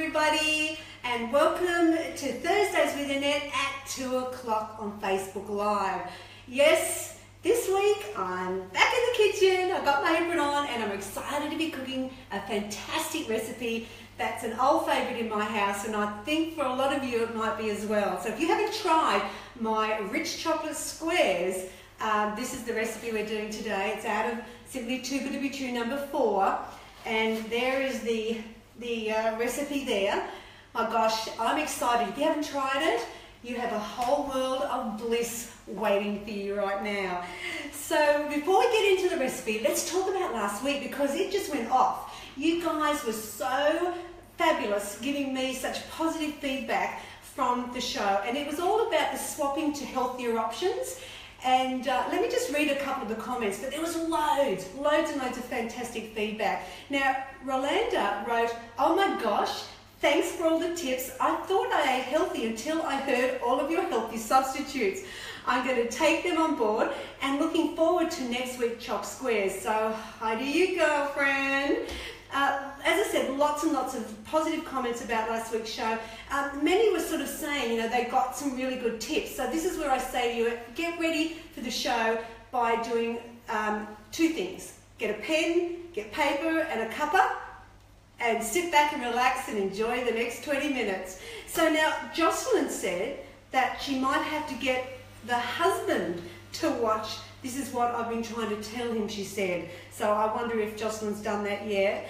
everybody, and welcome to Thursdays with Annette at 2 o'clock on Facebook Live. Yes, this week I'm back in the kitchen, I've got my apron on and I'm excited to be cooking a fantastic recipe that's an old favourite in my house, and I think for a lot of you it might be as well. So if you haven't tried my rich chocolate squares, this is the recipe we're doing today. It's out of Simply Too Good to Be True number 4, and there is the recipe there. My gosh, I'm excited. If you haven't tried it, you have a whole world of bliss waiting for you right now. So before we get into the recipe, let's talk about last week because it just went off. You guys were so fabulous giving me such positive feedback from the show, and it was all about the swapping to healthier options. And let me just read a couple of the comments, but there was loads and loads of fantastic feedback. Now, Rolanda wrote, "Oh my gosh, thanks for all the tips. I thought I ate healthy until I heard all of your healthy substitutes. I'm going to take them on board and looking forward to next week's chopped squares." So, how do you, girlfriend? As I said, lots and lots of positive comments about last week's show. Many were sort of saying, you know, they got some really good tips. So this is where I say to you, get ready for the show by doing two things. Get a pen, get paper and a cuppa, and sit back and relax and enjoy the next 20 minutes. So now Jocelyn said that she might have to get the husband to watch. This is what I've been trying to tell him, she said. So I wonder if Jocelyn's done that yet.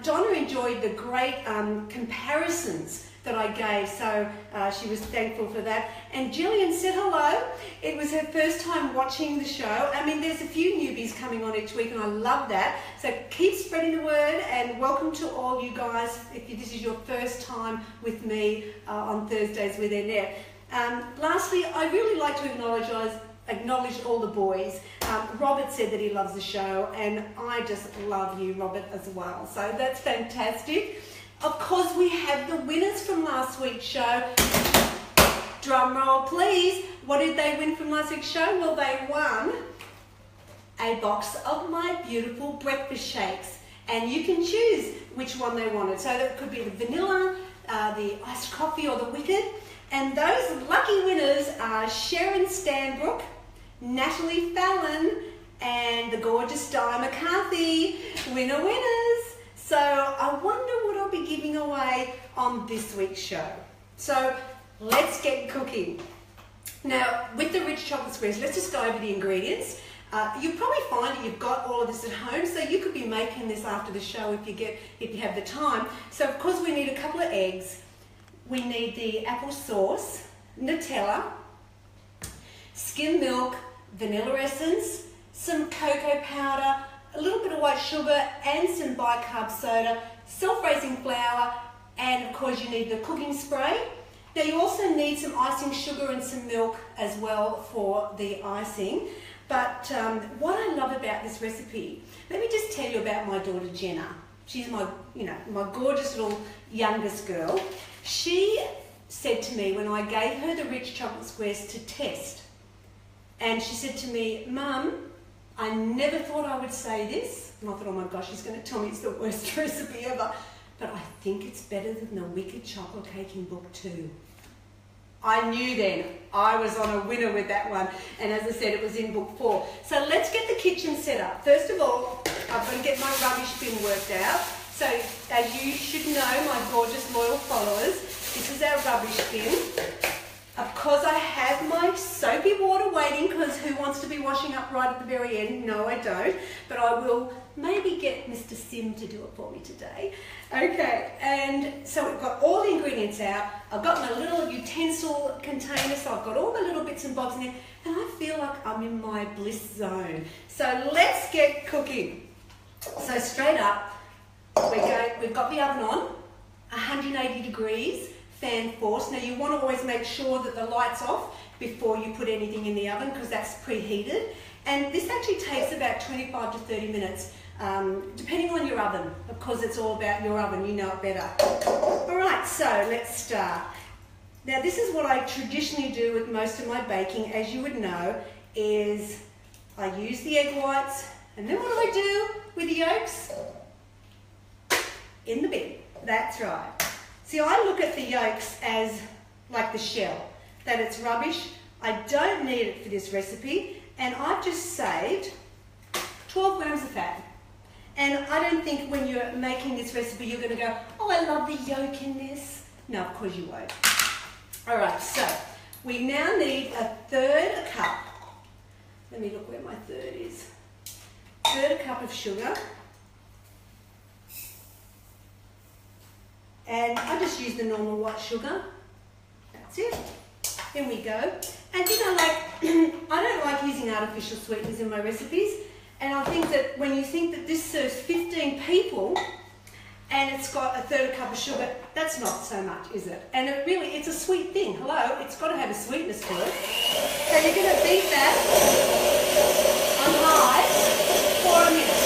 Donna enjoyed the great comparisons that I gave, so she was thankful for that. And Jillian said hello. It was her first time watching the show. I mean, there's a few newbies coming on each week, and I love that. So keep spreading the word, and welcome to all you guys if this is your first time with me on Thursdays with Annette. Lastly, I really like to acknowledge all the boys. Robert said that he loves the show, and I just love you, Robert, as well. So that's fantastic. Of course, we have the winners from last week's show. Drum roll, please. What did they win from last week's show? Well, they won a box of my beautiful breakfast shakes, and you can choose which one they wanted. So that could be the vanilla, the iced coffee, or the wicked. And those lucky winners are Sharon Stanbrook, Natalie Fallon, and the gorgeous Di McCarthy. Winner winners! So I wonder what I'll be giving away on this week's show. So let's get cooking. Now, with the rich chocolate squares, let's just go over the ingredients. You'll probably find that you've got all of this at home, so you could be making this after the show if you have the time. So of course we need a couple of eggs. We need the apple sauce, Nutella, skim milk, vanilla essence, some cocoa powder, a little bit of white sugar and some bicarb soda, self-raising flour, and of course you need the cooking spray. Now you also need some icing sugar and some milk as well for the icing. But what I love about this recipe, let me just tell you about my daughter Jenna. She's my gorgeous little youngest girl. She said to me when I gave her the rich chocolate squares to test, and she said to me, "Mum, I never thought I would say this." And I thought, oh my gosh, she's going to tell me it's the worst recipe ever. But I think it's better than the wicked chocolate cake in book 2. I knew then I was on a winner with that one. And as I said, it was in book 4. So let's get the kitchen set up. First of all, I'm going to get my rubbish bin worked out. So as you should know, my gorgeous loyal followers, this is our rubbish bin. Of course, I have my soapy water waiting because who wants to be washing up right at the very end? No, I don't. But I will maybe get Mr. Sim to do it for me today. Okay, and so we've got all the ingredients out. I've got my little utensil container, so I've got all the little bits and bobs in there, and I feel like I'm in my bliss zone. So let's get cooking. So straight up, we've got the oven on, 180 degrees. Fan force. Now you want to always make sure that the light's off before you put anything in the oven because that's preheated, and this actually takes about 25 to 30 minutes depending on your oven. Of course, it's all about your oven, you know it better. Alright, so let's start. Now this is what I traditionally do with most of my baking, as you would know, is I use the egg whites, and then what do I do with the yolks? In the bin. That's right. See, I look at the yolks as like the shell, that it's rubbish. I don't need it for this recipe, and I've just saved 12 grams of fat. And I don't think when you're making this recipe you're going to go, oh, I love the yolk in this. No, of course you won't. All right, so we now need a third cup. Let me look where my third is. Third cup of sugar. And I just use the normal white sugar. That's it. In we go. And you know, like, I don't like using artificial sweeteners in my recipes. And I think that when you think that this serves 15 people and it's got a third cup of sugar, that's not so much, is it? And it really, it's a sweet thing. Hello, it's got to have a sweetness to it. So you're going to beat that on high for a minute.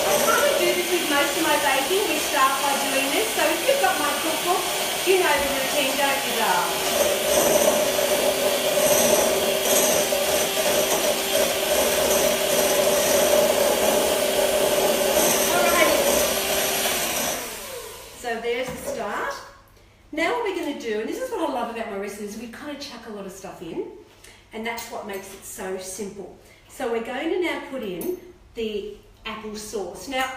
I kind of do this with most of my baking. We start by doing this. So if you've got my cookbook, you know the routine, don't you, darling? So there's the start. Now what we're going to do, and this is what I love about my recipes, we kind of chuck a lot of stuff in, and that's what makes it so simple. So we're going to now put in the apple sauce. Now,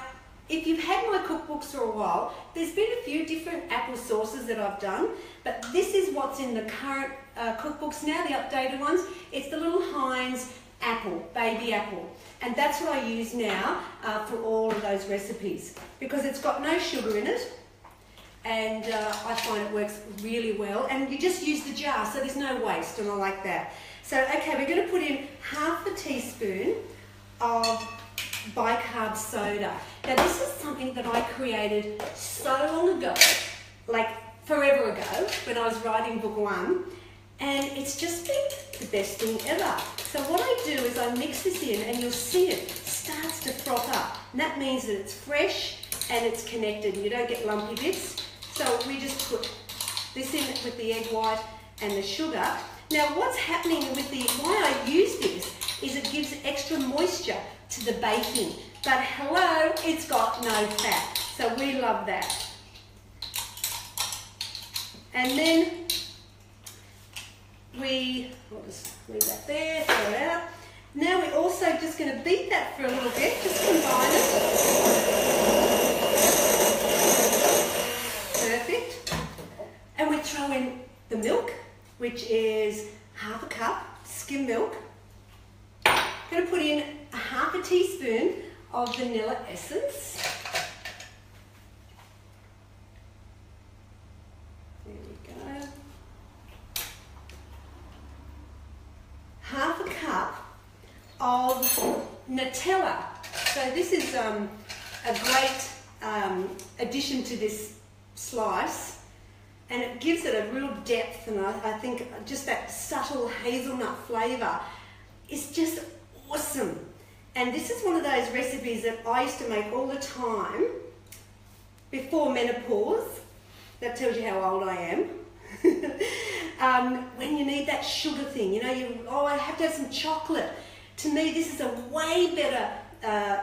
if you've had my cookbooks for a while, there's been a few different apple sauces that I've done, but this is what's in the current cookbooks now, the updated ones. It's the little Heinz apple, baby apple. And that's what I use now for all of those recipes, because it's got no sugar in it, and I find it works really well. And you just use the jar, so there's no waste, and I like that. So, okay, we're going to put in half a teaspoon of bicarb soda. Now this is something that I created so long ago, like forever ago, when I was writing book 1, and it's just been the best thing ever. So what I do is I mix this in, and you'll see it starts to froth up, and that means that it's fresh and it's connected and you don't get lumpy bits. So we just put this in with the egg white and the sugar. Now what's happening with why I use this is it gives extra moisture to the baking, but hello, it's got no fat, so we love that. And then I'll just leave that there, throw it out. Now we're also just going to beat that for a little bit, just combine it. Perfect. And we throw in the milk, which is half a cup, skim milk. Going to put in a half a teaspoon of vanilla essence. There we go. Half a cup of Nutella. So this is a great addition to this slice, and it gives it a real depth, and I think just that subtle hazelnut flavour is just awesome. And this is one of those recipes that I used to make all the time before menopause. That tells you how old I am. When you need that sugar thing, you know, I have to have some chocolate. To me, this is a way better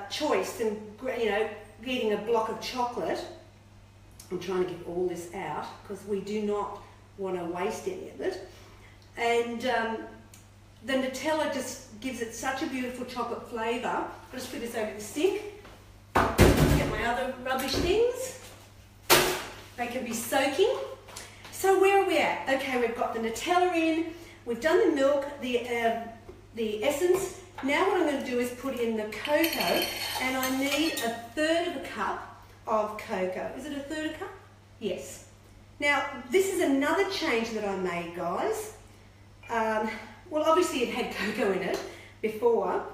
choice than, you know, eating a block of chocolate. I'm trying to get all this out because we do not want to waste any of it. And the Nutella just gives it such a beautiful chocolate flavour. I'll just put this over the sink. Get my other rubbish things. They can be soaking. So where are we at? Okay, we've got the Nutella in. We've done the milk, the essence. Now what I'm going to do is put in the cocoa, and I need a third of a cup of cocoa. Is it a third of a cup? Yes. Now this is another change that I made, guys. Well, obviously it had cocoa in it before,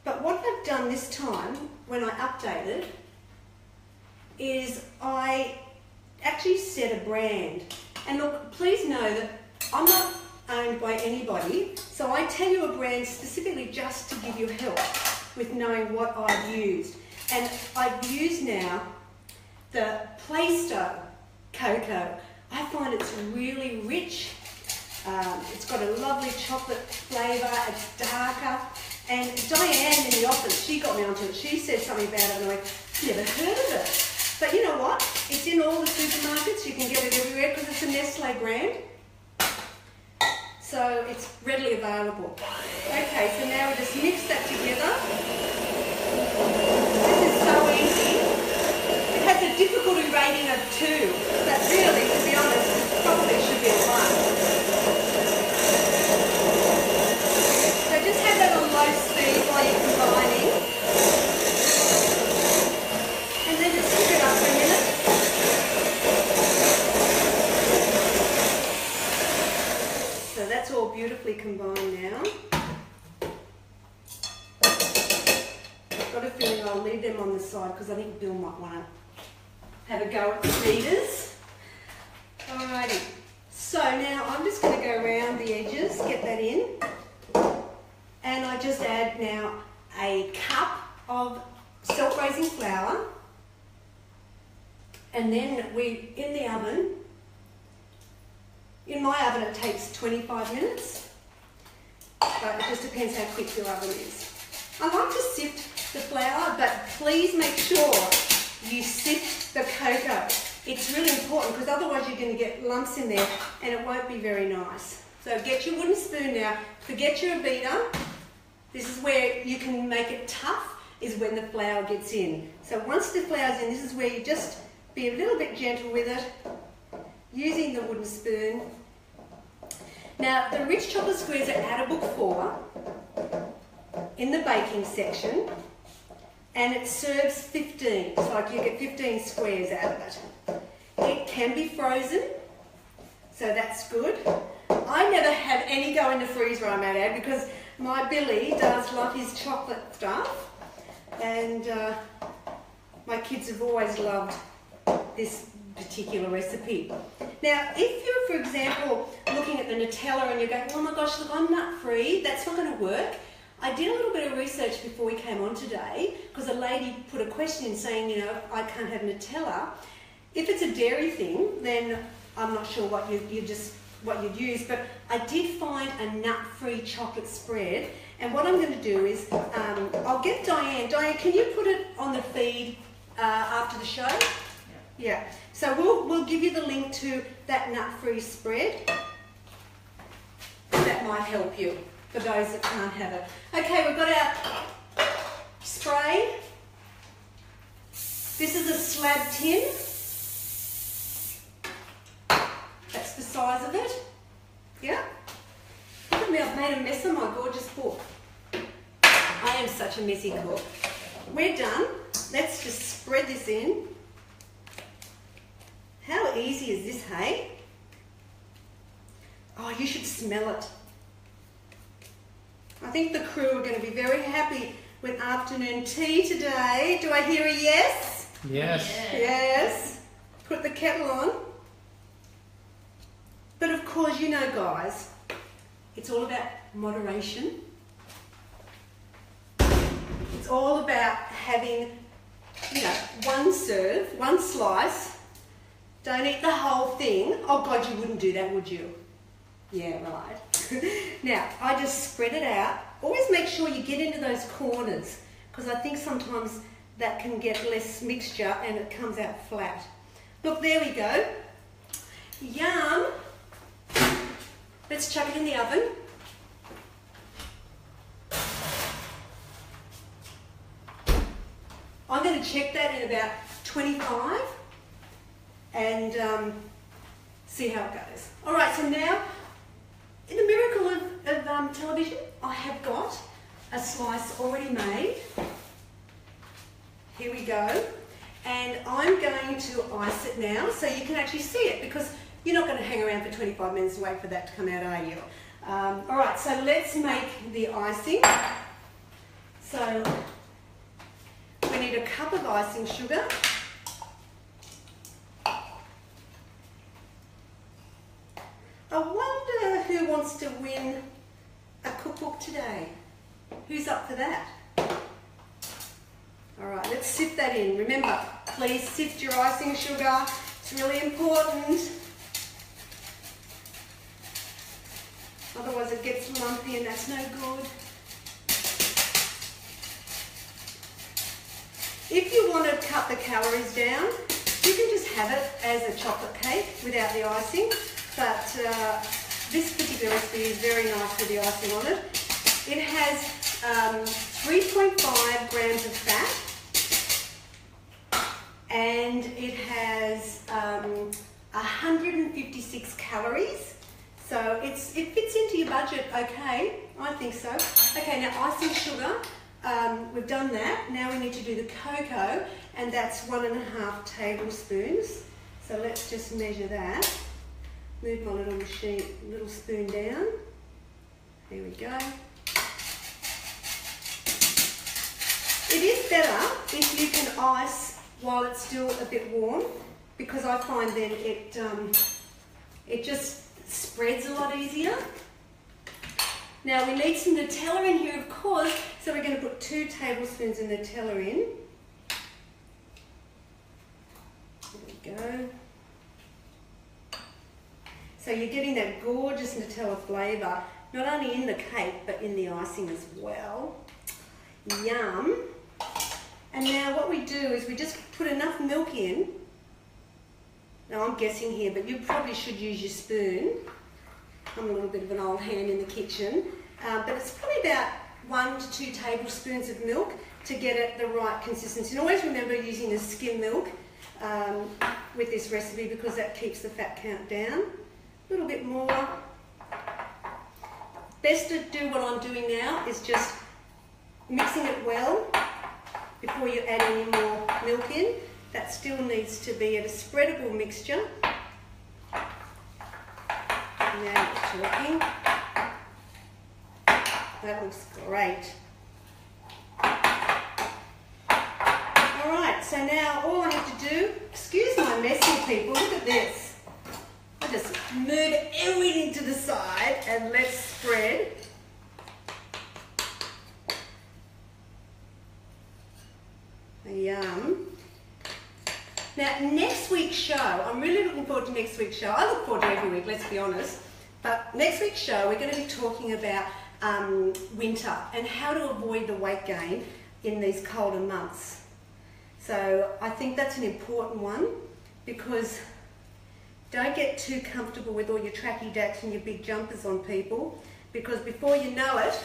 but what I've done this time when I updated is I actually set a brand. And look, please know that I'm not owned by anybody, so I tell you a brand specifically just to give you help with knowing what I've used. And I've used now the Plaistow cocoa. I find it's really rich. It's got a lovely chocolate flavour, it's darker, And Diane in the office, she got me onto it. She said something about it and I went, never heard of it. But you know what? It's in all the supermarkets. You can get it everywhere because it's a Nestle brand. So it's readily available. Okay, so now we just mix that together. This is so easy. It has a difficulty rating of 2, but really, to be honest, it probably should be a 1. So just have that on low speed while you're combining. And then just cook it up for a minute. So that's all beautifully combined now. I've got a feeling I'll leave them on the side because I think Bill might want to have a go at the feeders. Alrighty. So now I'm just going to go around the edges, get that in. And I just add now a cup of self-raising flour. And then in the oven, in my oven it takes 25 minutes, but it just depends how quick your oven is. I like to sift the flour, but please make sure you sift the cocoa. It's really important because otherwise you're going to get lumps in there and it won't be very nice. So get your wooden spoon now, forget your beater. This is where you can make it tough, is when the flour gets in. So once the flour's in, this is where you just be a little bit gentle with it, using the wooden spoon. Now, the rich chocolate squares are at a book 4 in the baking section, and it serves 15. So like you get 15 squares out of it. It can be frozen, so that's good. I never have any go in the freezer, I might add, because my Billy does love his chocolate stuff, and my kids have always loved this particular recipe. Now, if you're, for example, looking at the Nutella and you're going, oh my gosh, look, I'm nut-free, that's not going to work. I did a little bit of research before we came on today, because a lady put a question in saying, you know, I can't have Nutella. If it's a dairy thing, then I'm not sure what you'd use, but I did find a nut-free chocolate spread, and what I'm going to do is, I'll get Diane. Diane, can you put it on the feed after the show? Yeah. So we'll give you the link to that nut-free spread. That might help you for those that can't have it. Okay, we've got our spray. This is a slab tin. That's the size of it. Yeah? Look at me, I've made a mess of my gorgeous book. I am such a messy cook. We're done. Let's just spread this in. How easy is this, hey? Oh, you should smell it. I think the crew are going to be very happy with afternoon tea today. Do I hear a yes? Yes. Yes. Put the kettle on. But of course, you know, guys, it's all about moderation. It's all about having, you know, one serve, one slice. Don't eat the whole thing. Oh God, you wouldn't do that, would you? Yeah, right. Now, I just spread it out. Always make sure you get into those corners, because I think sometimes that can get less mixture and it comes out flat. Look, there we go. Yum. Let's chuck it in the oven. I'm going to check that in about 25 and see how it goes. All right, so now, in the miracle of television, I have got a slice already made. Here we go. And I'm going to ice it now so you can actually see it, because you're not going to hang around for 25 minutes and wait for that to come out, are you? All right, so let's make the icing. So we need a cup of icing sugar. I wonder who wants to win a cookbook today. Who's up for that? All right, let's sift that in. Remember, please sift your icing sugar. It's really important. Otherwise it gets lumpy and that's no good. If you want to cut the calories down, you can just have it as a chocolate cake without the icing, but this particular recipe is very nice with the icing on it. It has 3.5 grams of fat, and it has 156 calories. So it fits into your budget, okay? I think so. Okay, now icing sugar, we've done that. Now we need to do the cocoa, and that's 1.5 tablespoons. So let's just measure that. Move my little spoon down. There we go. It is better if you can ice while it's still a bit warm, because I find then it just spreads a lot easier. Now we need some Nutella in here, of course, so we're going to put 2 tablespoons of Nutella in. There we go. So you're getting that gorgeous Nutella flavour, not only in the cake, but in the icing as well. Yum. And now what we do is we just put enough milk in. Now I'm guessing here, but you probably should use your spoon. I'm a little bit of an old hand in the kitchen. But it's probably about 1 to 2 tablespoons of milk to get it the right consistency. And always remember using the skim milk with this recipe, because that keeps the fat count down. A little bit more. Best to do what I'm doing now is just mixing it well before you add any more milk in. That still needs to be at a spreadable mixture. Now you're talking. That looks great. Alright, so now all I have to do, excuse my messy people, look at this. I just move everything to the side and let's spread. Yum. Now, next week's show, I'm really looking forward to next week's show. I look forward to every week, let's be honest. But next week's show, we're going to be talking about winter and how to avoid the weight gain in these colder months. So I think that's an important one, because don't get too comfortable with all your tracky dacks and your big jumpers on, people, because before you know it,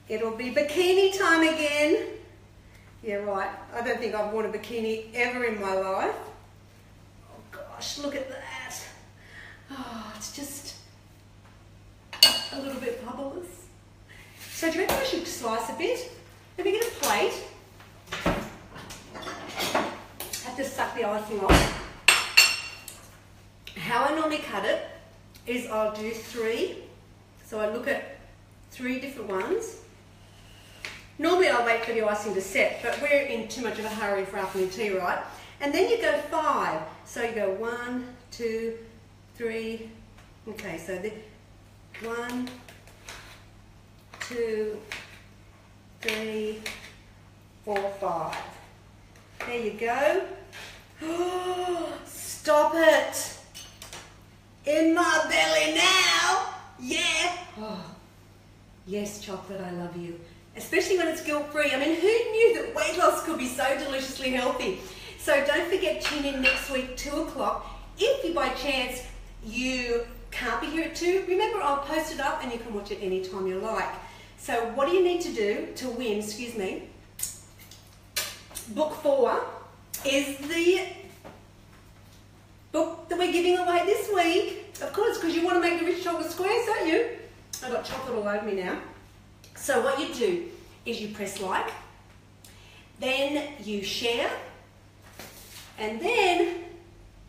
it'll be bikini time again. Yeah, right. I don't think I've worn a bikini ever in my life. Oh gosh, look at that. Oh, it's just a little bit bubbleless. So do you reckon I should slice a bit? Let me get a plate. Have to suck the icing off. How I normally cut it is I'll do 3. So I look at 3 different ones. Normally I'll wait for the icing to set, but we're in too much of a hurry for afternoon tea, right? And then you go 5. So you go 1, 2, 3. Okay, so 1, 2, 3, 4, 5. There you go. Stop it. In my belly now. Yeah. Oh, yes, chocolate, I love you. Especially when it's guilt-free. I mean, who knew that weight loss could be so deliciously healthy? So don't forget, tune in next week, 2 o'clock. If you, by chance, you can't be here at 2, remember I'll post it up and you can watch it anytime you like. So what do you need to do to win, book 4 is the book that we're giving away this week. Of course, because you want to make the rich chocolate squares, don't you? I've got chocolate all over me now. So what you do is you press like, then you share, and then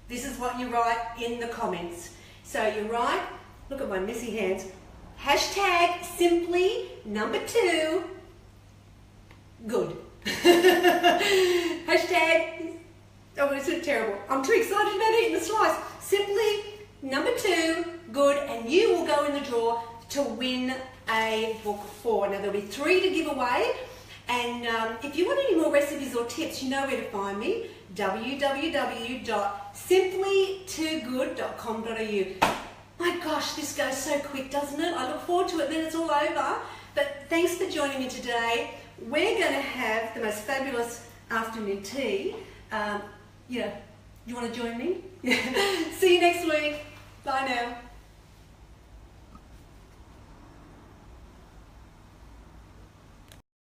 this is what you write in the comments. So you write, look at my messy hands, hashtag simply #2 good. Hashtag, oh, this is terrible. I'm too excited about eating the slice. Simply #2 good, and you will go in the draw to win a book 4. Now there'll be 3 to give away, and if you want any more recipes or tips, you know where to find me, www.simplytoogood.com.au. My gosh, this goes so quick, doesn't it? I look forward to it, then it's all over. But thanks for joining me today. we're going to have the most fabulous afternoon tea. You want to join me? See you next week. Bye now.